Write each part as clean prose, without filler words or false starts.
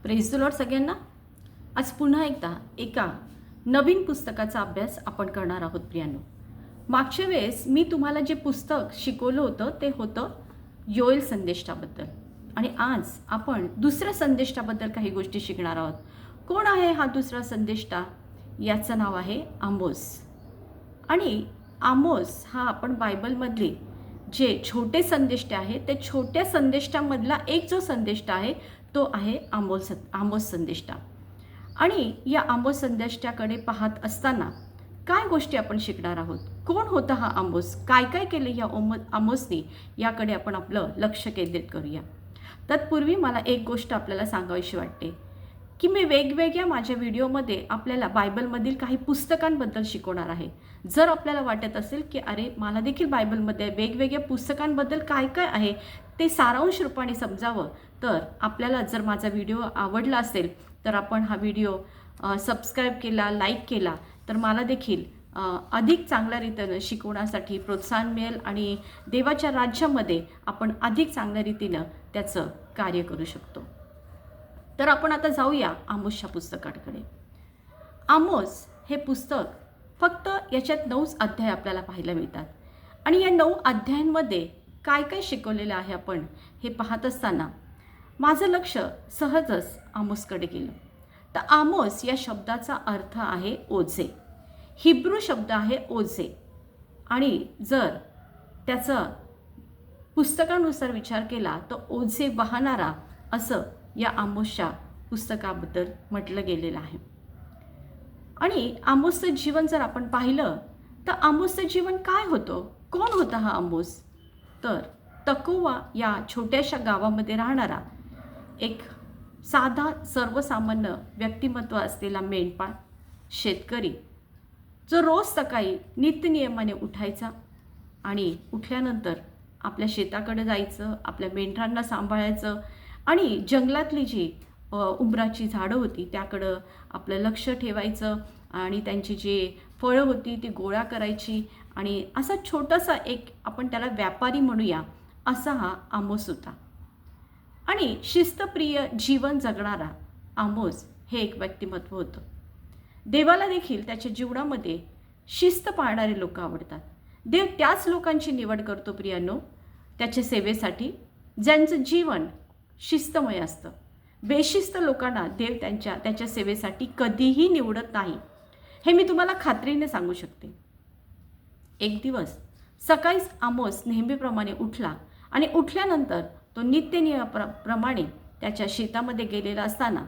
Praise the Lord सगळ्यांना. आज पुन्हा एकदा एका नवीन पुस्तकाचा अभ्यास आपण करणार आहोत प्रियांनो. मागच्या वेळेस मी तुम्हाला जे पुस्तक शिकवलं होतं ते होतं योएल संदेष्टाबद्दल, आणि आज आपण दुसऱ्या संदेष्टाबद्दल काही गोष्टी शिकणार आहोत. कोण आहे हा दुसरा संदेष्टा? याचं नाव आहे आमोस. आणि आमोस हा आपण बायबलमधले जे छोटे संदेष्टे आहे ते छोट्या संदेष्टामधला एक जो संदेष्टा आहे तो आहे आमोस संदेष्टा. आणि या आमोस संदेष्टाकडे पाहत असताना काय गोष्टी आपण शिकणार आहोत? कोण होता हा आमोस? काय काय केले या आमोसने? याकडे आपण आपलं लक्ष केंद्रित करूया. तत्पूर्वी मला एक गोष्ट आपल्याला सांगावीशी वाटते की मी वेगवेगळ्या माझ्या व्हिडिओमध्ये आपल्याला बायबलमधील काही पुस्तकांबद्दल शिकवणार आहे. जर आपल्याला वाटत असेल की अरे मला देखील बायबलमध्ये वेगवेगळ्या पुस्तकांबद्दल काय काय आहे ते सारांश रूपाने समजावं, तर आपल्याला जर माझा व्हिडिओ आवडला असेल तर आपण हा व्हिडिओ सबस्क्राईब केला, लाईक केला तर मला देखील अधिक चांगल्या रीतीनं शिकवण्यासाठी प्रोत्साहन मिळेल आणि देवाच्या राज्यामध्ये आपण अधिक चांगल्या रीतीनं त्याचं कार्य करू शकतो. तर आपण आता जाऊया आमोसच्या पुस्तकाकडे. आमोस हे पुस्तक फक्त याच्यात 9 अध्याय आपल्याला पाहायला मिळतात, आणि या 9 अध्यायांमध्ये काय काय शिकवलेलं आहे आपण हे पाहत असताना माझं लक्ष सहजच आमोसकडे गेलं. तर आमोस या शब्दाचा अर्थ आहे ओझे. हिब्रू शब्द आहे ओझे, आणि जर त्याचा पुस्तकानुसार विचार केला तर ओझे वाहणारा असं या आमोसच्या पुस्तकाबद्दल म्हटलं गेलेलं आहे. आणि आमोसचं जीवन जर आपण पाहिलं तर आमोसचं जीवन काय होतं? कोण होता हा आमोस? तर तकोवा या छोट्याशा गावामध्ये राहणारा एक साधा सर्वसामान्य व्यक्तिमत्व असलेला मेंढपाळ शेतकरी, जो रोज सकाळी नित्यनियमाने उठायचा आणि उठल्यानंतर आपल्या शेताकडे जायचं, आपल्या मेंढरांना सांभाळायचं आणि जंगलातली जी उंबराची झाडं होती त्याकडं आपलं लक्ष ठेवायचं, आणि त्यांची जी फळं होती ती गोळा करायची, आणि असा छोटासा एक आपण त्याला व्यापारी म्हणूया असा हा आमोस होता. आणि शिस्तप्रिय जीवन जगणारा आमोस हे एक व्यक्तिमत्व होतं. देवाला देखील त्याच्या जीवनामध्ये शिस्त पाळणारे लोक आवडतात. देव त्याच लोकांची निवड करतो प्रियांनो त्याच्या सेवेसाठी ज्यांचं जीवन शिस्तमय असतं. बेशिस्त लोकांना देव त्याच्या सेवेसाठी कधीही निवडत नाही, हे मी तुम्हाला खात्रीने सांगू शकते. एक दिवस सकाळीच आमोस नेहमीप्रमाणे उठला, आणि उठल्यानंतर तो नित्यनियमाप्रमाणे त्याच्या शेतामध्ये गेलेला असताना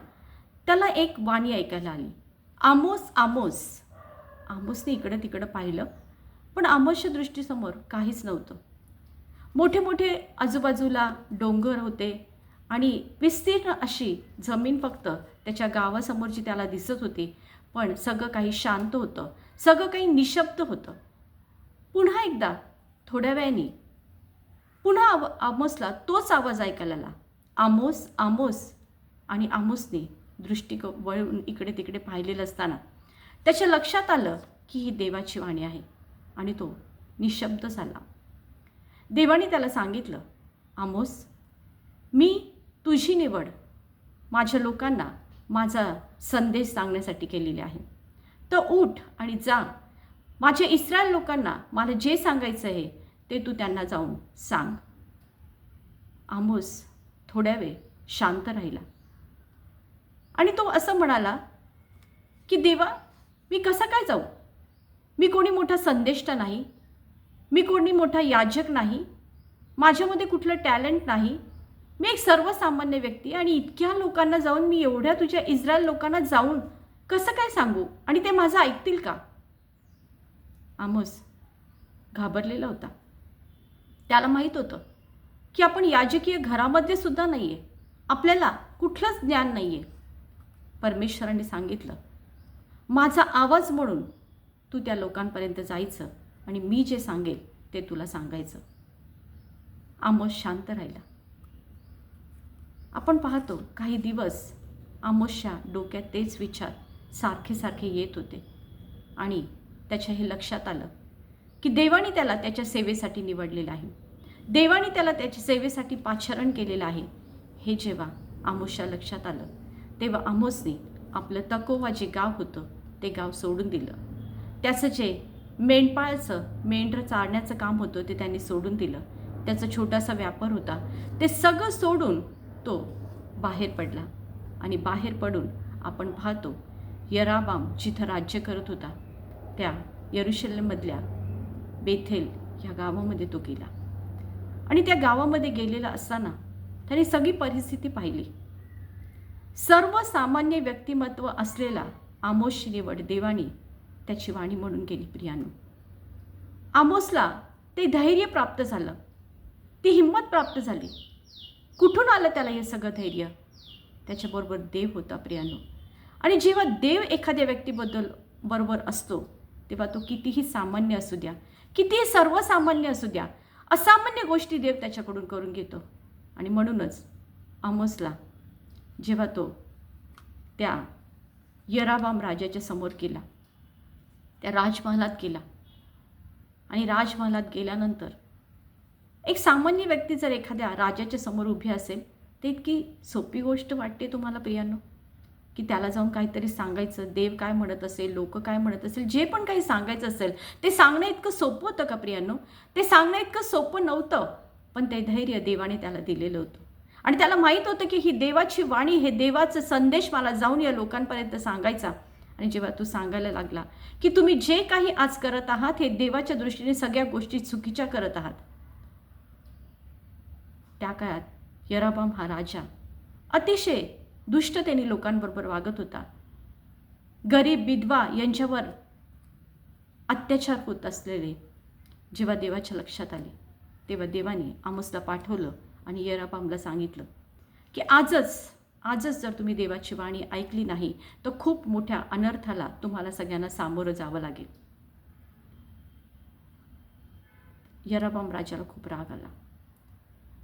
त्याला एक वाणी ऐकायला आली, आमोस आमोस. आमोसने इकडं तिकडं पाहिलं, पण आमोसच्या दृष्टीसमोर काहीच नव्हतं. मोठे मोठे आजूबाजूला डोंगर होते आणि विस्तीर्ण अशी जमीन फक्त त्याच्या गावासमोरची त्याला दिसत होती, पण सगळं काही शांत होतं, सगळं काही निशब्द होतं. पुन्हा एकदा थोड्या वेळाने पुन्हा आमोसला तोच आवाज ऐकायला आला, आमोस आमोस. आणि आमोसने दृष्टी वळून इकडे तिकडे पाहिलेलं असताना त्याच्या लक्षात आलं की ही देवाची वाणी आहे, आणि तो निशब्द झाला. देवाने त्याला सांगितलं, आमोस, मी तुझी निवड माझ्या लोकांना माझा संदेश सांगण्यासाठी केलेली आहे. तर उठ आणि जा, माझ्या इस्रायल लोकांना मला जे सांगायचं आहे ते तू त्यांना जाऊन सांग. आमोस थोड्या वेळ शांत राहिला, आणि तो असं म्हणाला की देवा, मी कसा काय जाऊ? मी कोणी मोठा संदेष्टा नाही, मी कोणी मोठा याजक नाही, माझ्यामध्ये कुठलं टॅलेंट नाही, मी एक सर्वसामान्य व्यक्ती, आणि इतक्या लोकांना जाऊन मी एवढ्या तुझ्या इस्रायल लोकांना जाऊन कसं काय सांगू, आणि ते माझं ऐकतील का? आमोस घाबरलेला होता. त्याला माहीत होतं की आपण याजकीय घरामध्ये सुद्धा नाही आहे, आपल्याला कुठलंच ज्ञान नाही आहे. परमेश्वराने सांगितलं, माझा आवाज म्हणून तू त्या लोकांपर्यंत जायचं, आणि मी जे सांगेल ते तुला सांगायचं. आमोस शांत राहिला. आपण पाहतो काही दिवस आमोसच्या डोक्यात तेच विचार सारखे सारखे येत होते, आणि त्याच्या हे लक्षात आलं की देवाने त्याला त्याच्या सेवेसाठी निवडलेलं आहे, देवाने त्याला त्याच्या सेवेसाठी पाचारण केलेलं आहे. हे जेव्हा आमोसच्या लक्षात आलं तेव्हा आमोसने आपलं तकोवा जे गाव होतं ते गाव सोडून दिलं. त्याचं जे मेंढरं चारण्याचं काम होतं ते त्यांनी सोडून दिलं. त्याचा छोटासा व्यापार होता ते सगळं सोडून तो बाहेर पडला. आणि बाहेर पडून आपण पाहतो यराबाम जिथं राज्य करत होता त्या यरुशलेममधल्या बेथेल ह्या गावामध्ये तो गेला. आणि त्या गावामध्ये गेलेला असताना त्याने सगळी परिस्थिती पाहिली. सर्वसामान्य व्यक्तिमत्व असलेला आमोसची निवड देवाने त्याची वाणी म्हणून केली. प्रियानो, आमोसला ते धैर्य प्राप्त झालं, ती हिंमत प्राप्त झाली. कुठून आलं त्याला हे सगळं धैर्य? त्याच्याबरोबर देव होता. प्रियानो, आणि जेव्हा देव एखाद्या व्यक्तीबद्दल बरोबर असतो तेव्हा तो कितीही सामान्य असू द्या, कितीही सर्वसामान्य असू द्या, असामान्य गोष्टी देव त्याच्याकडून करून घेतो. आणि म्हणूनच आमोसला जेव्हा तो त्या यराबाम राजाच्या समोर गेला, त्या राजमहालात गेला, आणि राजमहालात गेल्यानंतर एक सामान्य व्यक्ती जर एखाद्या राजाच्या समोर उभी असेल ते इतकी सोपी गोष्ट वाटते तुम्हाला प्रियांनो, की त्याला जाऊन काहीतरी सांगायचं, देव काय म्हणत असेल, लोक काय म्हणत असेल, जे पण काही सांगायचं असेल ते सांगणं इतकं सोपं होतं का प्रियांनो? ते सांगणं इतकं सोपं नव्हतं. पण ते धैर्य देवाने त्याला दिलेलं होतं. आणि त्याला माहीत होतं की ही देवाची वाणी, हे देवाचा संदेश मला जाऊन या लोकांपर्यंत सांगायचा. आणि जेव्हा तो सांगायला लागला की तुम्ही जे काही आज करत आहात हे देवाच्या दृष्टीने सगळ्या गोष्टी चुकीच्या करत आहात. त्या काळात यराबाम हा राजा अतिशय दुष्टतेने लोकांबरोबर वागत होता. गरीब विधवा यांच्यावर अत्याचार होत असलेले जेव्हा देवाच्या लक्षात आले तेव्हा देवाने आमोसला पाठवलं आणि यराबामला सांगितलं की आजच जर तुम्ही देवाची वाणी ऐकली नाही तर खूप मोठ्या अनर्थाला तुम्हाला सगळ्यांना सामोरं जावं लागेल. यराबाम राजाला खूप राग आला.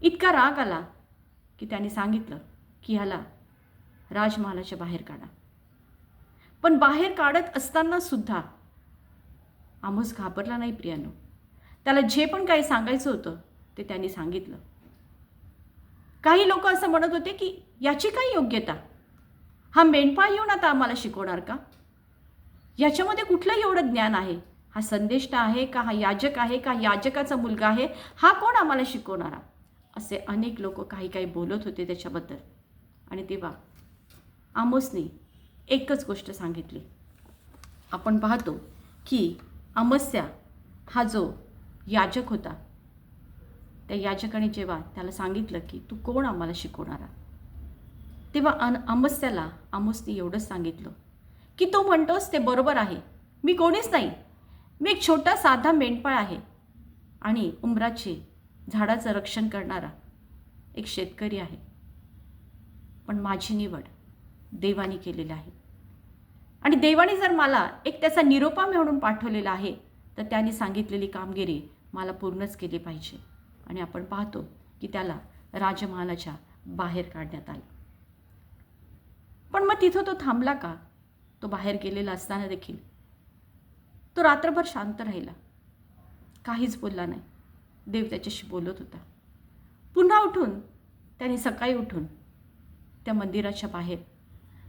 इतका राग आला की त्याने सांगितलं की ह्याला राजमहालाच्या बाहेर काढा. पण बाहेर काढत असताना सुद्धा आमोस घाबरला नाही. प्रियानो, त्याला जे पण काही सांगायचं होतं ते त्यांनी सांगितलं. काही लोक असं म्हणत होते की याची काय योग्यता, हा मेंढपाळ येऊन आता आम्हाला शिकवणार का? याच्यामध्ये कुठलं एवढं ज्ञान आहे? हा संदेष्टा आहे का? हा याजक आहे का? याजकाचा मुलगा आहे? हा कोण आम्हाला शिकवणारा? असे अनेक लोक काही बोलत होते त्याच्याबद्दल. आणि तेव्हा आमोसने एकच गोष्ट सांगितली. आपण पाहतो की अमस्या हा जो याजक होता त्या याजकाने जेव्हा त्याला सांगितलं की तू कोण आम्हाला शिकवणारा, तेव्हा अमस्याला आमोसने एवढंच सांगितलं की तो म्हणतोस ते बरोबर आहे, मी कोणीच नाही, मी एक छोटा साधा मेंढपाळ आहे आणि उंबराचे झाडाचं रक्षण करणारा एक शेतकरी आहे. पण माझी निवड देवाने केलेली आहे आणि देवाने जर मला एक त्याचा निरोपा म्हणून पाठवलेला आहे तर त्याने सांगितलेली कामगिरी मला पूर्णच केली पाहिजे. आणि आपण पाहतो की त्याला राजमहालाच्या बाहेर काढण्यात आलं. पण मग तिथं तो थांबला का? तो बाहेर गेलेला असताना देखील तो रात्रभर शांत राहिला, काहीच बोलला नाही. देव त्याच्याशी बोलत होता. पुन्हा उठून त्याने सकाळी उठून त्या मंदिराच्या बाहेर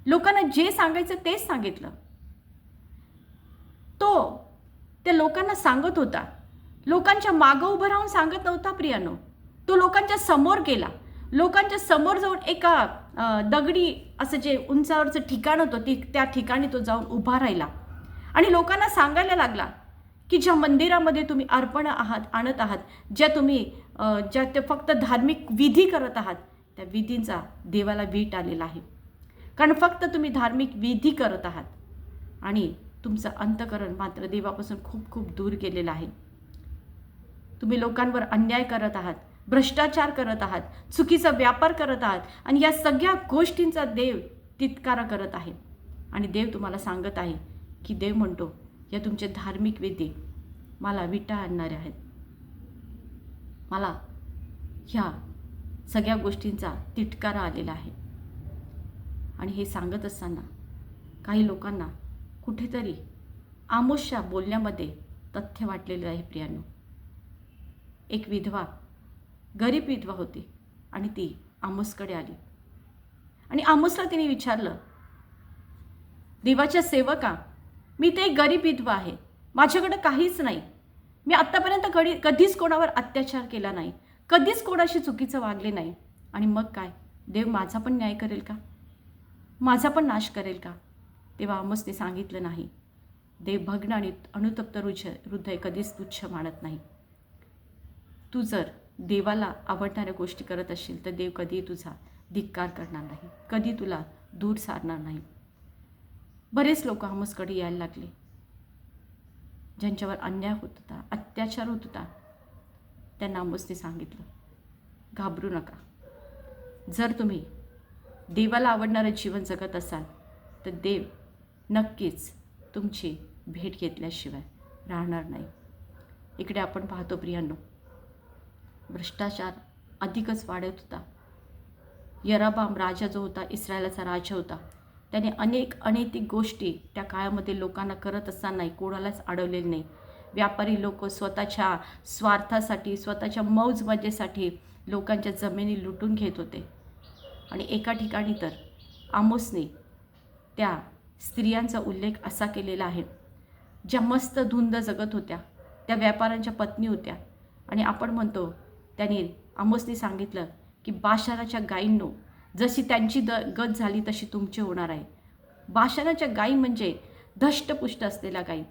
लोकांना जे सांगायचं तेच सांगितलं. तो त्या लोकांना सांगत होता, लोकांच्या मागं उभं राहून सांगत नव्हता प्रियानो. तो लोकांच्या समोर गेला, लोकांच्या समोर जाऊन एका दगडी असं जे उंचावरचं ठिकाण होतं त्या ठिकाणी तो जाऊन उभा राहिला आणि लोकांना सांगायला लागला की ज्या मंदिरामध्ये तुम्ही अर्पण आणत आहात, ज्या ते फक्त धार्मिक विधी करत आहात, त्या विधींचा देवाला वीट आलेला आहे. कारण फक्त तुम्ही धार्मिक विधी करत आहात आणि तुमचं अंतःकरण मात्र देवापासून खूप खूप दूर गेलेलं आहे. तुम्ही लोकांवर अन्याय करत आहात, भ्रष्टाचार करत आहात, चुकीचा व्यापार करत आहात आणि या सगळ्या गोष्टींचा देव तिटकारा करत आहे. आणि देव तुम्हाला सांगत आहे की देव म्हणतो या तुमचे धार्मिक विधी मला विटा आणणारे आहेत. मला ह्या सगळ्या गोष्टींचा तिटकारा आलेला आहे. आणि हे सांगत असताना काही लोकांना कुठेतरी आमोसच्या बोलण्यामध्ये तथ्य वाटलेलं आहे. प्रियांनो, एक विधवा, गरीब विधवा होती आणि ती आमोसकडे आली आणि आमोसला तिने विचारलं, देवाच्या सेवका, मी ते एक गरीब विधवा आहे, माझ्याकडे काहीच नाही, मी आत्तापर्यंत कधीच कोणावर अत्याचार केला नाही, कधीच कोणाशी चुकीचं वागले नाही, आणि मग काय, देव माझा पण न्याय करेल का, माझा पण नाश करेल का? तेव्हा आमोसने सांगितलं, नाही, देव भग्न आणि अनुतप्त हृदय कधीच तुच्छ मानत नाही. तू जर देवाला आवडणाऱ्या गोष्टी करत असशील तर देव कधी तुझा धिक्कार करणार नाही, कधी तुला दूर सारणार नाही. बरेच लोक आमोसकडे यायला लागले, ज्यांच्यावर अन्याय होत होता, अत्याचार होत होता. त्यांना आमोसने सांगितलं, घाबरू नका. जर तुम्ही देवाला आवडणारं जीवन जगत असाल तर देव नक्कीच तुमची भेट घेतल्याशिवाय राहणार नाही. इकडे आपण पाहतो प्रियांनो, भ्रष्टाचार अधिकच वाढत होता. यराबाम राजा जो होता, इस्रायलाचा राजा होता, त्याने अनेक अनैतिक गोष्टी त्या काळामध्ये लोकांना करत असतानाही कोणालाच अडवलेले नाही. व्यापारी लोक स्वतःच्या स्वार्थासाठी, स्वतःच्या मौज मजेसाठी लोकांच्या जमिनी लुटून घेत होते. आणि एका ठिकाणी तर आमोसने त्या स्त्रियांचा उल्लेख असा केलेला आहे, ज्या मस्त धुंद जगत होत्या, त्या व्यापाऱ्यांच्या पत्नी होत्या. आणि आपण म्हणतो, त्यांनी आमोसने सांगितलं की बाशानाच्या गायींनो, जशी त्यांची गत झाली तशी तुमची होणार आहे. बाशानाच्या गायी म्हणजे धष्टपुष्ट असलेल्या गायी,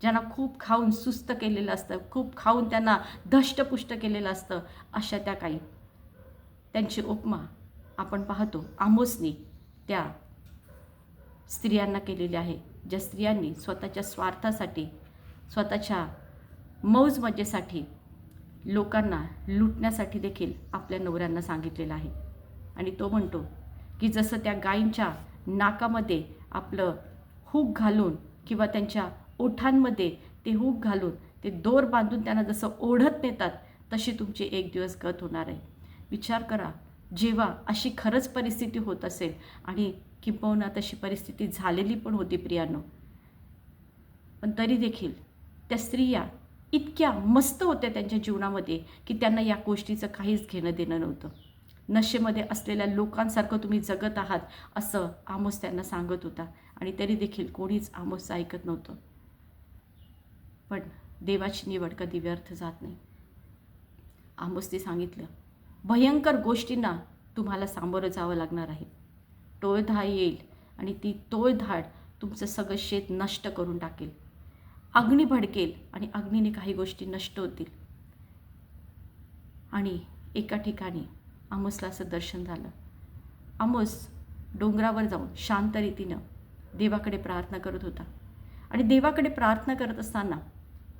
ज्यांना खूप खाऊन सुस्त केलेलं असतं, खूप खाऊन त्यांना धष्टपुष्ट केलेलं असतं, अशा त्या गायी. त्यांची उपमा आपण पाहतो आमोसने त्या स्त्रियांना केलेली आहे, ज्या स्त्रियांनी स्वतःच्या स्वार्थासाठी, स्वतःच्या मौज मजेसाठी, लोकांना लुटण्यासाठी देखील आपल्या नवऱ्यांना सांगितलेलं आहे. आणि तो म्हणतो की जसं त्या गायींच्या नाकामध्ये आपलं हूक घालून किंवा त्यांच्या ओठांमध्ये ते हूक घालून ते दोर बांधून त्यांना जसं ओढत नेतात, तशी तुमची एक दिवस गत होणार आहे. विचार करा, जेव्हा अशी खरंच परिस्थिती होत असेल, आणि किंबहुना तशी परिस्थिती झालेली पण होती प्रियांनो, पण तरी देखील त्या स्त्रिया इतक्या मस्त होत्या त्यांच्या जीवनामध्ये की त्यांना या गोष्टीचं काहीच घेणं देणं नव्हतं. नशेमध्ये असलेल्या लोकांसारखं तुम्ही जगत आहात असं आमोस त्यांना सांगत होता, आणि तरी देखील कोणीच आमोसचं ऐकत नव्हतं. पण देवाची निवड कधी व्यर्थ जात नाही. आमोसने सांगितलं, भयंकर गोष्टींना तुम्हाला सामोरं जावं लागणार आहे. टोळधाड येईल आणि ती टोळधाड तुमचं सगळं शेत नष्ट करून टाकेल. अग्नी भडकेल आणि अग्नीने काही गोष्टी नष्ट होतील. आणि एका ठिकाणी आमोसला असं दर्शन झालं. आमोस डोंगरावर जाऊन शांत रीतीनं देवाकडे प्रार्थना करत होता. आणि देवाकडे प्रार्थना करत असताना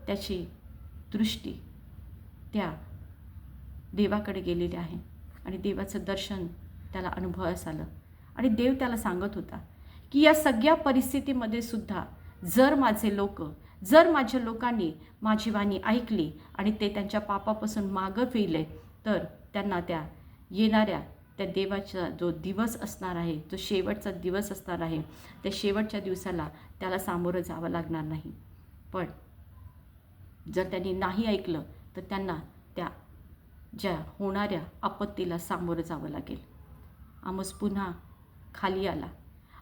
त्याची दृष्टी त्या देवाकडे गेलेली आहे, आणि देवाचं दर्शन त्याला अनुभवास आलं. आणि देव त्याला सांगत होता की या सगळ्या परिस्थितीमध्ये सुद्धा जर माझ्या लोकांनी माझी वाणी ऐकली आणि ते त्यांच्या पापापासून मागं फिरले, तर त्यांना त्या येणाऱ्या त्या देवाचा जो दिवस असणार आहे, जो शेवटचा दिवस असणार आहे, त्या शेवटच्या दिवसाला त्याला सामोरं जावं लागणार नाही. पण जर त्यांनी नाही ऐकलं तर त्यांना त्या ज्या होणाऱ्या आपत्तीला सामोरं जावं लागेल. आमोस पुन्हा खाली आला.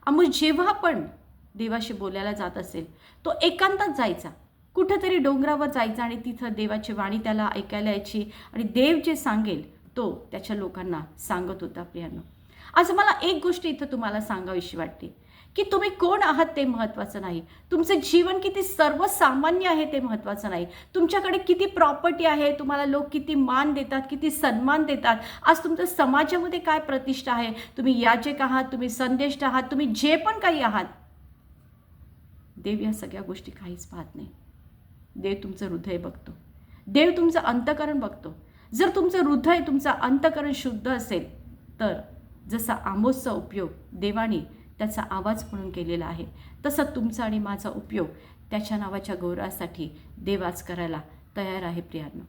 आमोस जेव्हा पण देवाशी बोलायला जात असेल, तो एकांतात जायचा, कुठंतरी डोंगरावर जायचा, आणि तिथं देवाची वाणी त्याला ऐकायला यायची, आणि देव जे सांगेल तो त्याच्या लोकांना सांगत होता. प्रियांनो, आज मला एक गोष्ट इथं तुम्हाला सांगावीशी वाटते की तुम्ही कोण आहात ते महत्त्वाचं नाही, तुमचं जीवन किती सर्वसामान्य आहे ते महत्त्वाचं नाही, तुमच्याकडे किती प्रॉपर्टी आहे, तुम्हाला लोक किती मान देतात, किती सन्मान देतात, आज तुमचं समाजामध्ये काय प्रतिष्ठा आहे, तुम्ही याचक आहात, तुम्ही संदेष्ट आहात, तुम्ही जे पण काही आहात, देव या सगळ्या गोष्टी काहीच पाहत नाही. देव तुमचं हृदय बघतो, देव तुमचं अंतःकरण बघतो. जर तुमचं हृदय, तुमचं अंतःकरण शुद्ध असेल तर जसा आमोसचा उपयोग देवाने त्याचा आवाज म्हणून केलेला आहे, तसं तुमचा आणि माझा उपयोग त्याच्या नावाच्या गौरवासाठी देव आज करायला तयार आहे. प्रियांनो,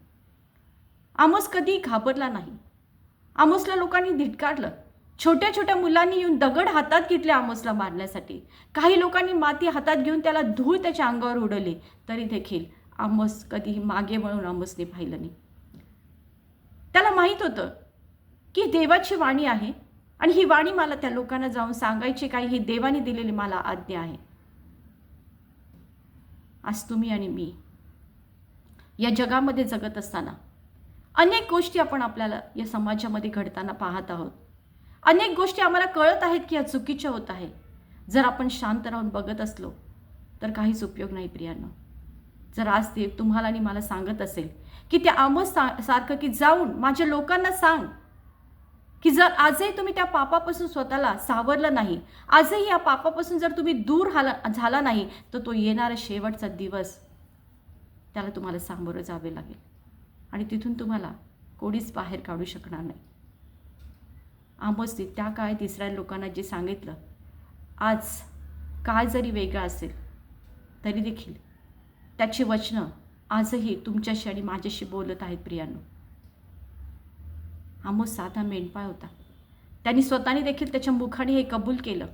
आमोस कधी घाबरला नाही. आमोसला लोकांनी धिक्कारलं. छोट्या छोट्या मुलांनी येऊन दगड हातात घेतले आमोसला मारण्यासाठी. काही लोकांनी माती हातात घेऊन त्याला धूळ त्याच्या अंगावर उडवली, तरी देखील आमोस कधी मागे वळून आमोसने पाहिलं नाही. त्याला माहीत होतं की देवाची वाणी आहे, आणि ही वाणी मला त्या लोकांना जाऊन सांगायची काही ही देवाने दिलेली मला आज्ञा आहे. आज तुम्ही आणि मी या जगामध्ये जगत असताना अनेक गोष्टी आपण आपल्याला या समाजामध्ये घडताना पाहत आहोत. अनेक गोष्टी आम्हाला कळत आहेत की या चुकीच्या होत आहे. जर आपण शांत राहून बघत असलो तर काहीच उपयोग नाही प्रियांनो. जर आज देव तुम्हाला आणि मला सांगत असेल की त्या आमोस सारखं की जाऊन माझ्या लोकांना सांग की जर आजही तुम्ही त्या पापापासून स्वतःला सावरलं नाही, आजही या पापापासून जर तुम्ही दूर झाला नाही, तर तो येणारा शेवटचा दिवस त्याला तुम्हाला सामोरं जावे लागेल आणि तिथून तुम्हाला कोणीच बाहेर काढू शकणार नाही. आमोसने त्या काळात इस्रायल लोकांना जे सांगितलं, आज काळ जरी वेगळा असेल तरी देखील त्याची वचनं आजही तुमच्याशी आणि माझ्याशी बोलत आहेत प्रियांनो. आमोस साधा मेंढपाळ होता. त्यांनी स्वतःने देखील त्याच्या मुखाने हे कबूल केलं,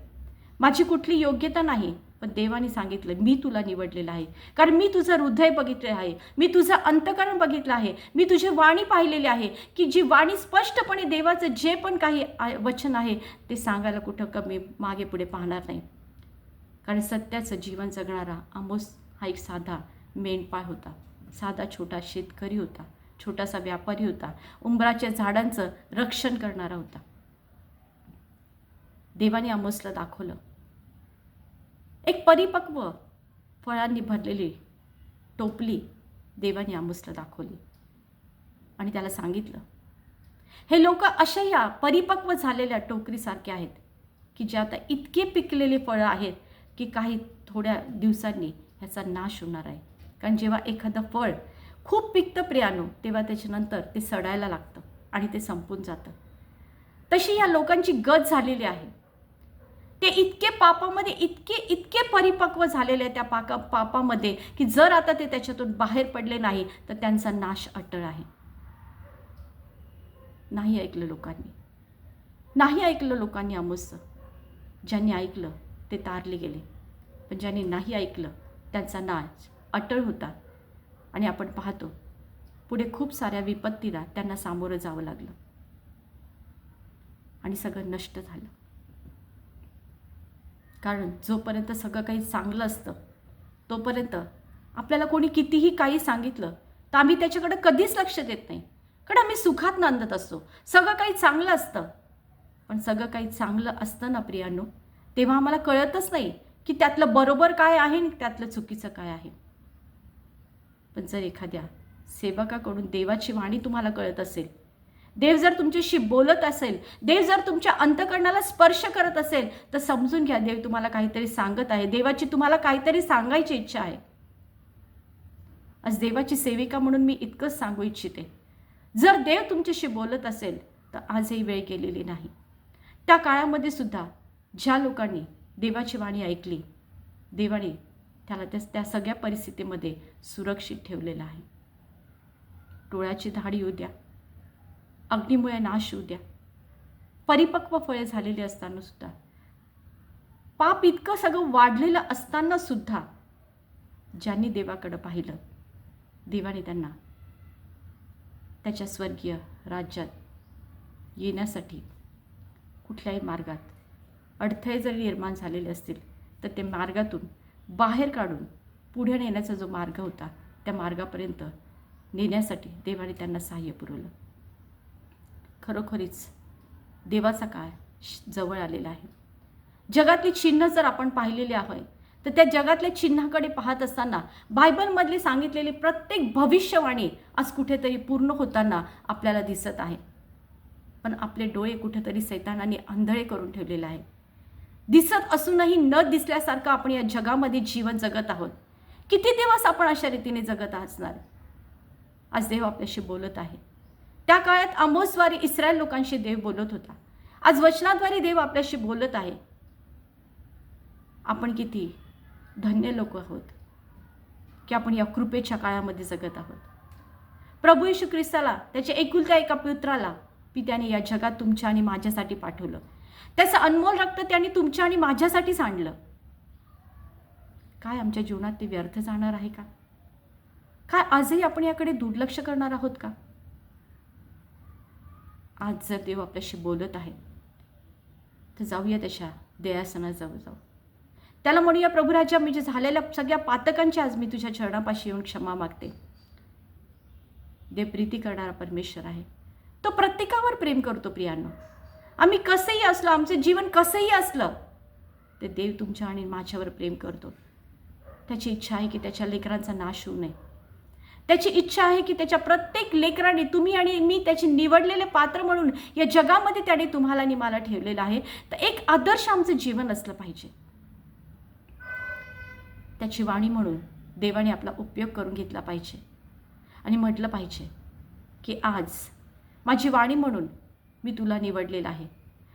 माझी कुठली योग्यता नाही, पण देवाने सांगितलं मी तुला निवडलेलं आहे, कारण मी तुझं हृदय बघितलं आहे, मी तुझं अंतःकरण बघितलं आहे, मी तुझी वाणी पाहिलेली आहे की जी वाणी स्पष्टपणे देवाचं जे पण काही वचन आहे ते सांगायला कुठं कमी मागे पुढे पाहणार नाही. कारण सत्याचं जीवन जगणारा आमोस हा एक साधा मेंढपाळ होता, साधा छोटा शेतकरी होता, छोटासा व्यापारी होता, उंबराच्या झाडांचं रक्षण करणारा होता. देवाने आमोसला दाखवलं एक परिपक्व फळांनी भरलेली टोपली. देवाने आमोसला दाखवली आणि त्याला सांगितलं, हे लोक अशा या परिपक्व झालेल्या टोकरीसारखे आहेत की जे आता इतके पिकलेले फळं आहेत की काही थोड्या दिवसांनी ह्याचा नाश होणार आहे. कारण जेव्हा एखादं फळ खूप पिकतं प्रियानो, तेव्हा त्याच्यानंतर ते सडायला लागतं आणि ते संपून जातं. तशी या लोकांची गत झालेली आहे. ते इतके पापामध्ये इतके परिपक्व झालेले आहे त्या पापामध्ये की जर आता ते त्याच्यातून बाहेर पडले नाही तर त्यांचा नाश अटळ आहे. नाही ऐकलं लोकांनी आमोसचं. ज्यांनी ऐकलं ते तारले गेले, पण ज्यांनी नाही ऐकलं त्यांचा नाश अटळ होता. आणि आपण पाहतो पुढे खूप साऱ्या विपत्तीला त्यांना सामोरं जावं लागलं आणि सगळं नष्ट झालं. कारण जोपर्यंत सगळं काही चांगलं असतं तोपर्यंत आपल्याला कोणी कितीही काही सांगितलं तर आम्ही त्याच्याकडे कधीच लक्ष देत नाही, कारण आम्ही सुखात नांदत असतो. सगळं काही चांगलं असतं, पण सगळं काही चांगलं असतं ना प्रियांनो, तेव्हा आम्हाला कळतच नाही की त्यातलं बरोबर काय आहे आणि त्यातलं चुकीचं काय आहे. पण जर एखाद्या सेवकाकडून देवाची वाणी तुम्हाला कळत असेल, देव जर तुमच्याशी बोलत असेल, देव जर तुमच्या अंतःकरणाला स्पर्श करत असेल, तर समजून घ्या देव तुम्हाला काहीतरी सांगत आहे, देवाची तुम्हाला काहीतरी सांगायची इच्छा आहे. आज देवाची सेविका म्हणून मी इतकंच सांगू इच्छिते, जर देव तुमच्याशी बोलत असेल तर आजही वेळ गेलेली नाही. त्या काळामध्ये सुद्धा ज्या लोकांनी देवाची वाणी ऐकली, देवाने त्याला त्या सगळ्या परिस्थितीमध्ये सुरक्षित ठेवलेलं आहे. डोळ्याची धाड येऊ द्या, अग्नीमुळे नाश होऊ द्या, परिपक्व फळे झालेली असताना सुद्धा, पाप इतकं सगळं वाढलेलं असताना सुद्धा ज्यांनी देवाकडे पाहिलं, देवाने त्यांना त्याच्या स्वर्गीय राज्यात येण्यासाठी कुठल्याही मार्गात अडथळे जरी निर्माण झालेले असतील तर ते मार्गातून बाहेर काढून पुढे नेण्याचा जो मार्ग होता त्या मार्गापर्यंत नेण्यासाठी देवाने त्यांना सहाय्य पुरवलं. खरोखरीच देवाचा काळ जवळ आलेला आहे. जगातली चिन्ह जर आपण पाहिलेली आहे तर त्या जगातल्या चिन्हाकडे पाहत असताना बायबलमधली सांगितलेली प्रत्येक भविष्यवाणी आज कुठेतरी पूर्ण होताना आपल्याला दिसत आहे. पण आपले डोळे कुठेतरी सैतानाने आंधळे करून ठेवलेले आहे. दिसत असूनही न दिसल्यासारखं आपण या जगामध्ये जीवन जगत आहोत. किती दिवस आपण अशा रीतीने जगत असणार? आज देव आपल्याशी बोलत आहे. त्या काळात आमोसद्वारे इस्रायल लोकांशी देव बोलत होता. आज वचनाद्वारे देव आपल्याशी बोलत आहे. आपण किती धन्य लोक आहोत की आपण या कृपेच्या काळामध्ये जगत आहोत. प्रभू येशू ख्रिस्ताला, त्याच्या एकुलत्या एका पुत्राला पित्याने या जगात तुमच्या आणि माझ्यासाठी पाठवलं. त्याचं अनमोल रक्त त्याने तुमच्या आणि माझ्यासाठी सांडलं. काय आमच्या जीवनात ते व्यर्थ जाणार आहे का? काय आजही आपण याकडे दुर्लक्ष करणार आहोत का? आज जर देव आपल्याशी बोलत आहे तर जाऊया त्याच्या दयासनात जाऊ. त्याला म्हणूया, प्रभू राजा, म्हणजे झालेल्या सगळ्या पातकांची आज मी तुझ्या चरणापाशी येऊन क्षमा मागते. देव प्रीती करणारा परमेश्वर आहे. तो प्रत्येकावर प्रेम करतो प्रियांनो. आम्ही कसंही असलो, आमचं जीवन कसंही असलं, ते देव तुमच्या आणि माझ्यावर प्रेम करतो. त्याची इच्छा आहे की त्याच्या लेकरांचा नाश होऊ नये. त्याची इच्छा आहे की त्याच्या प्रत्येक लेकराने, तुम्ही आणि मी त्याचे निवडलेले पात्र म्हणून या जगामध्ये त्याने तुम्हाला आणि मला ठेवलेलं आहे. तर एक आदर्श आमचं जीवन असलं पाहिजे. त्याची वाणी म्हणून देवाने आपला उपयोग करून घेतला पाहिजे आणि म्हटलं पाहिजे की आज माझी वाणी म्हणून मी तुला निवडलेलं आहे.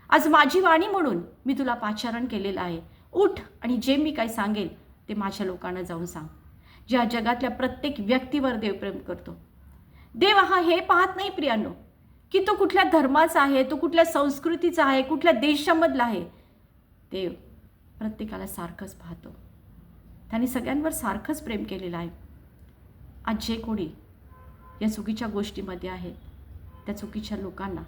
आज माझी वाणी म्हणून मी तुला पाचारण केलेलं आहे. उठ आणि जे मी काही सांगेल ते माझ्या लोकांना जाऊन सांग. ज्या जगातल्या प्रत्येक व्यक्तीवर देव प्रेम करतो. देव हा हे पाहत नाही प्रियांनो की तो कुठल्या धर्माचा आहे, तो कुठल्या संस्कृतीचा आहे, कुठल्या देशामधला आहे. देव प्रत्येकाला सारखंच पाहतो. त्याने सगळ्यांवर सारखंच प्रेम केलेलं आहे. आज जे कोणी या चुकीच्या गोष्टीमध्ये आहेत, त्या चुकीच्या लोकांना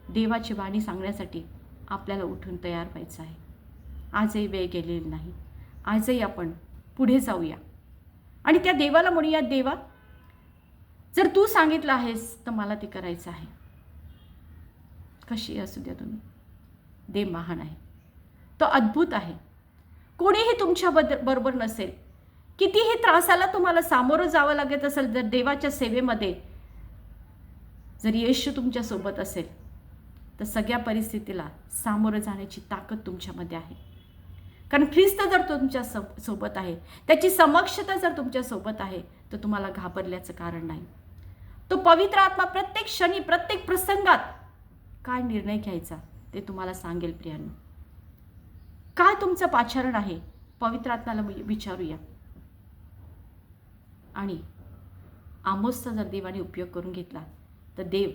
देवाची वाणी सांगण्यासाठी आपल्याला उठून तयार व्हायचं आहे. आजही वेळ गेलेली नाही. आजही आपण पुढे जाऊया आणि त्या देवाला म्हणूया, देवा, जर तू सांगितलं आहेस तर मला ते करायचं आहे. कशी असू द्या तुम्ही, देव महान आहे, तो अद्भुत आहे. कोणीही तुमच्या बरोबर नसेल, कितीही त्रासाला तुम्हाला सामोरं जावं लागत असेल, जर देवाच्या सेवेमध्ये जर येशू तुमच्या सोबत असेल तर सगळ्या परिस्थितीला सामोरं जाण्याची ताकद तुमच्यामध्ये आहे. कारण ख्रिस्त जर तुमच्या सोबत आहे, त्याची समक्षता जर तुमच्या सोबत आहे, तर तुम्हाला घाबरल्याचं कारण नाही. तो पवित्र आत्मा प्रत्येक क्षणी, प्रत्येक प्रसंगात काय निर्णय घ्यायचा ते तुम्हाला सांगेल प्रियांनो. काय तुमचं पाचारण आहे, पवित्र आत्म्याला विचारूया. आणि आमोसचा जर देवाने उपयोग करून घेतला तर देव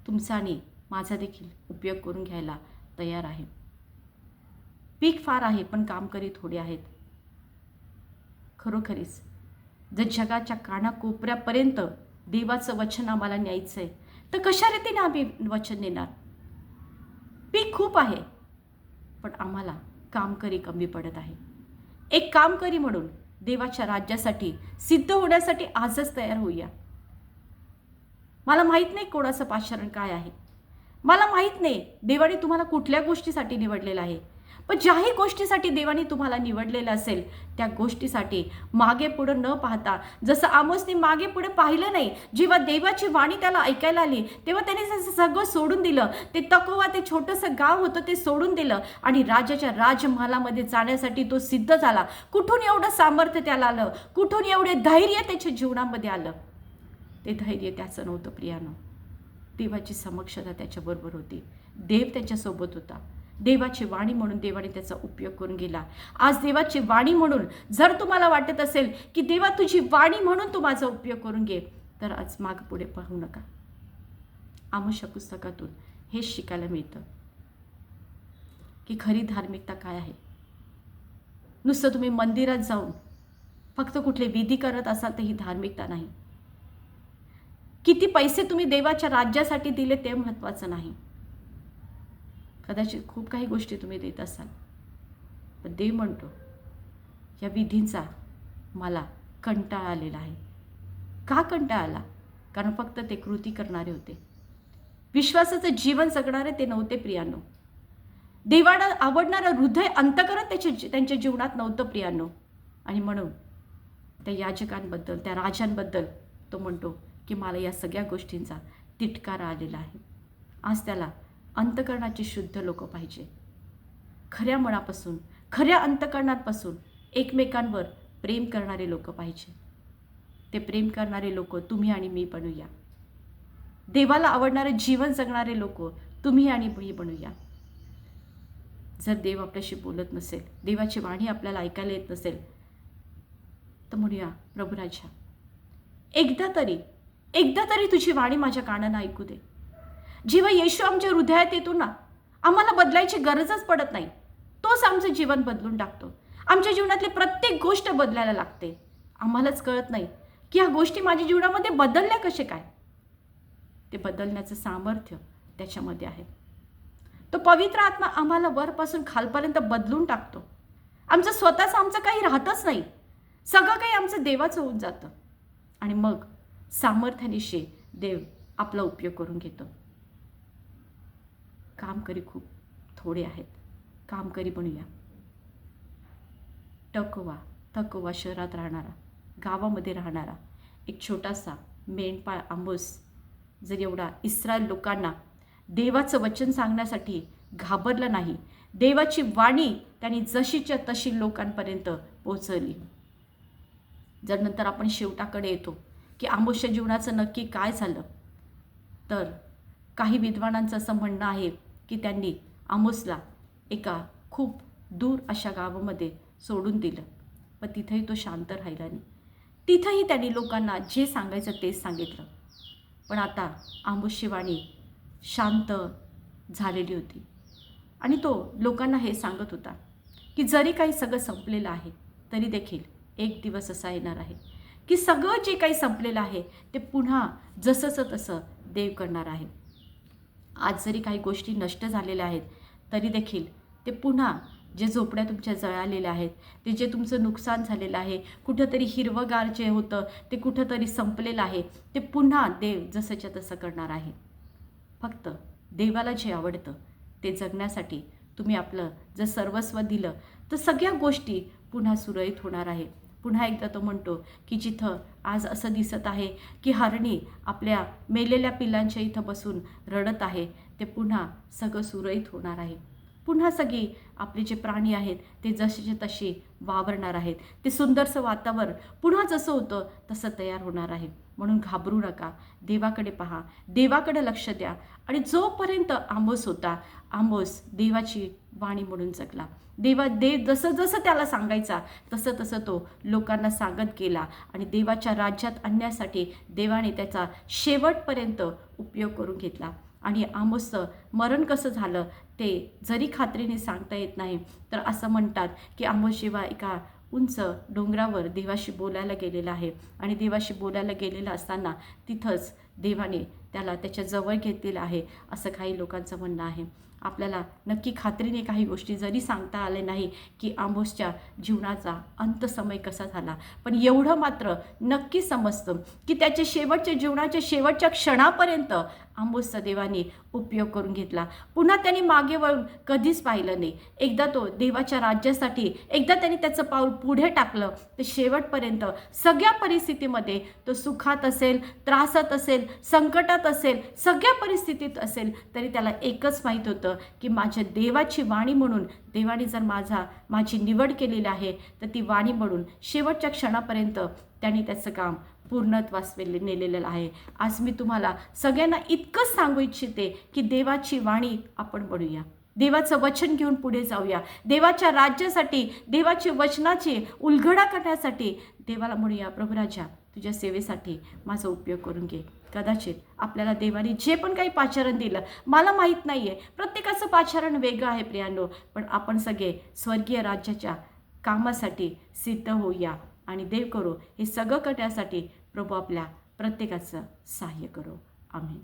तुमचा आणि माझा देखील उपयोग करून घ्यायला तयार आहे. पीक फार आहे पण कामकरी थोडे आहेत. खरोखरीच जर जगाच्या कानाकोपऱ्यापर्यंत देवाचं वचन आम्हाला न्यायचं आहे तर कशा रीतीने आम्ही वचन नेणार? पीक खूप आहे पण आम्हाला कामकरी कमी पडत आहे. एक कामकरी म्हणून देवाच्या राज्यासाठी सिद्ध होण्यासाठी आजच तयार होऊया. मला माहीत नाही कोणाचं पाचारण काय आहे, मला माहीत नाही देवाने तुम्हाला कुठल्या गोष्टीसाठी निवडलेलं आहे. पण ज्याही गोष्टीसाठी देवाने तुम्हाला निवडलेलं असेल त्या गोष्टीसाठी मागे पुढे न पाहता, जसं आमोसने मागे पुढे पाहिलं नाही, जेव्हा देवाची वाणी त्याला ऐकायला आली तेव्हा त्याने सगळं सोडून दिलं. ते तकोवा, ते छोटंसं गाव होतं ते सोडून दिलं आणि राजाच्या राजमहालामध्ये जाण्यासाठी तो सिद्ध झाला. कुठून एवढं सामर्थ्य त्याला आलं, कुठून एवढे धैर्य त्याच्या जीवनामध्ये आलं? ते धैर्य त्याचं नव्हतं प्रियानो, देवाची समक्षता त्याच्याबरोबर होती. देव त्याच्यासोबत होता. देवाची वाणी म्हणून देवाने त्याचा उपयोग करून गेला. आज देवाची वाणी म्हणून जर तुम्हाला वाटत असेल की देवा तुझी वाणी म्हणून तू माझा उपयोग करून घे, तर आज माग पुढे पाहू नका. आमोसच्या पुस्तकातून हेच शिकायला मिळतं की खरी धार्मिकता काय आहे. नुसतं तुम्ही मंदिरात जाऊन फक्त कुठले विधी करत असाल तर ही धार्मिकता नाही. किती पैसे तुम्ही देवाच्या राज्यासाठी दिले ते महत्त्वाचं नाही. कदाचित खूप काही गोष्टी तुम्ही देत असाल, पण देव म्हणतो या विधींचा मला कंटाळा आलेला आहे. का कंटाळा आला? कारण फक्त ते कृती करणारे होते, विश्वासाचं जीवन जगणारे ते नव्हते प्रियांनो. देवाला आवडणारं हृदय अंतःकरण त्यांच्या जीवनात नव्हतं प्रियांनो. आणि म्हणून त्या याजकांबद्दल, त्या राजांबद्दल तो म्हणतो की मला या सगळ्या गोष्टींचा तिटकारा आलेला आहे. आज त्याला अंतःकरणाचे शुद्ध लोक पाहिजे, खऱ्या मनापासून, खऱ्या अंतःकरणापासून एकमेकांवर प्रेम करणारे लोक पाहिजे. ते प्रेम करणारे लोक तुम्ही आणि मी बनूया. देवाला आवडणारे जीवन जगणारे लोक तुम्ही आणि मी बनूया. जर देव आपल्याशी बोलत नसेल, देवाची वाणी आपल्याला ऐकायला येत नसेल, तर म्हणूया प्रभू राजा, एकदा तरी तुझी वाणी माझ्या कानानं ऐकू दे. जेव्हा येशू आमच्या हृदयात येतो ना, आम्हाला बदलायची गरजच पडत नाही. तोच आमचं जीवन बदलून टाकतो. आमच्या जीवनातली प्रत्येक गोष्ट बदलायला लागते. आम्हालाच कळत नाही की ह्या गोष्टी माझ्या जीवनामध्ये बदलल्या कसे काय. ते बदलण्याचं सामर्थ्य त्याच्यामध्ये आहे. तो पवित्र आत्मा आम्हाला वरपासून खालपर्यंत बदलून टाकतो. आमचं काही राहतच नाही. सगळं काही आमचं देवाचं होऊन जातं. आणि मग सामर्थ्यानिशी देव आपला उपयोग करून घेतो. कामकरी खूप थोडे आहेत. कामकरी बनूया. तकोवा शहरात राहणारा, गावामध्ये राहणारा एक छोटासा मेंढपाळ आमोस जर एवढा इस्रायल लोकांना देवाचं वचन सांगण्यासाठी घाबरलं नाही, देवाची वाणी त्यांनी जशीच्या तशी लोकांपर्यंत पोहोचवली. जर नंतर आपण शेवटाकडे येतो की आमोसच्या जीवनाचं नक्की काय झालं, तर काही विद्वानांचं असं म्हणणं आहे की त्यांनी आमोसला एका खूप दूर अशा गावामध्ये सोडून दिलं. पण तिथंही तो शांत राहिला नाही. तिथंही त्यांनी लोकांना जे सांगायचं तेच सांगितलं. पण आता आमोसची वाणी शांत झालेली होती आणि तो लोकांना हे सांगत होता की जरी काही सगळं संपलेलं आहे तरी देखील एक दिवस असा येणार आहे की सगळं जे काही संपलेलं आहे ते पुन्हा जसंचं तसं देव करणार आहे. आज जरी काही गोष्टी नष्ट झालेल्या आहेत तरी देखील ते पुन्हा जे झोपड्या तुमच्या जळालेल्या आहेत, ते जे तुमचं नुकसान झालेलं आहे, कुठंतरी हिरवंगार जे होतं ते कुठंतरी संपलेलं आहे, ते पुन्हा देव जसंच्या तसं करणार आहे. फक्त देवाला जे आवडतं ते जगण्यासाठी तुम्ही आपलं जर सर्वस्व दिलं तर सगळ्या गोष्टी पुन्हा सुरळीत होणार आहे. पुन्हा एकदा तो म्हणतो की जिथं आज असं दिसत आहे की हरणी आपल्या मेलेल्या पिलांच्या इथं बसून रडत आहे, ते पुन्हा सगळं सुरळीत होणार आहे. पुन्हा सगळी आपले जे प्राणी आहेत ते जसेचे तसे वावरणार आहेत. ते सुंदरसं वातावरण पुन्हा जसं होतं तसं तयार होणार आहे. म्हणून घाबरू नका. देवाकडे पहा, देवाकडे लक्ष द्या. आणि जोपर्यंत आमोस होता, आमोस देवाची वाणी म्हणून जगला. देव जसं जसं त्याला सांगायचा तसं तसं तो लोकांना सांगत गेला आणि देवाच्या राज्यात आणण्यासाठी देवाने त्याचा शेवटपर्यंत उपयोग करून घेतला. आणि आमोसचं मरण कसं झालं ते जरी खात्रीने सांगता येत नाही, तर असं म्हणतात की आमोस जेव्हा एका उंच डोंगरावर देवाशी बोलायला गेलेला आहे आणि देवाशी बोलायला गेलेला असताना तिथंच देवाने त्याला त्याच्या जवळ घेतलेलं आहे, असं काही लोकांचं म्हणणं आहे. आपल्याला नक्की खात्रीने काही गोष्टी जरी सांगता आले नाही की आमोसच्या जीवनाचा अंत समय कसा झाला, पण एवढं मात्र नक्की समजतं की त्याच्या शेवटच्या जीवनाच्या शेवटच्या क्षणापर्यंत आमोसचा देवाने उपयोग करून घेतला. पुन्हा त्यांनी मागे वळून कधीच पाहिलं नाही. एकदा तो देवाच्या राज्यासाठी एकदा त्यांनी त्याचं पाऊल पुढे टाकलं तर शेवटपर्यंत सगळ्या परिस्थितीमध्ये तो सुखात असेल, त्रासात असेल, संकटात असेल, सगळ्या परिस्थितीत असेल तरी त्याला एकच माहीत होतं की माझ्या देवाची वाणी म्हणून देवाने जर माझी निवड केलेली आहे तर ती वाणी म्हणून शेवटच्या क्षणापर्यंत त्यांनी त्याचं काम पूर्णत्वास नेलेलं आहे. आज मी तुम्हाला सगळ्यांना इतकंच सांगू इच्छिते की देवाची वाणी आपण बनूया. देवाचं वचन घेऊन पुढे जाऊया. देवाच्या राज्यासाठी, देवाची वचनाची उलगडा करण्यासाठी देवाला म्हणूया, प्रभू राजा तुझ्या सेवेसाठी माझा उपयोग करून घे. कदाचित आपल्याला देवाने जे पण काही पाचारण दिलं मला माहीत नाही आहे, प्रत्येकाचं पाचारण वेगळं आहे प्रियांनो, पण आपण सगळे स्वर्गीय राज्याच्या कामासाठी सिद्ध होऊया आणि देव करो हे सगळं करण्यासाठी प्रभू आपल्या प्रत्येकाचं सहाय्य करो. आमेन.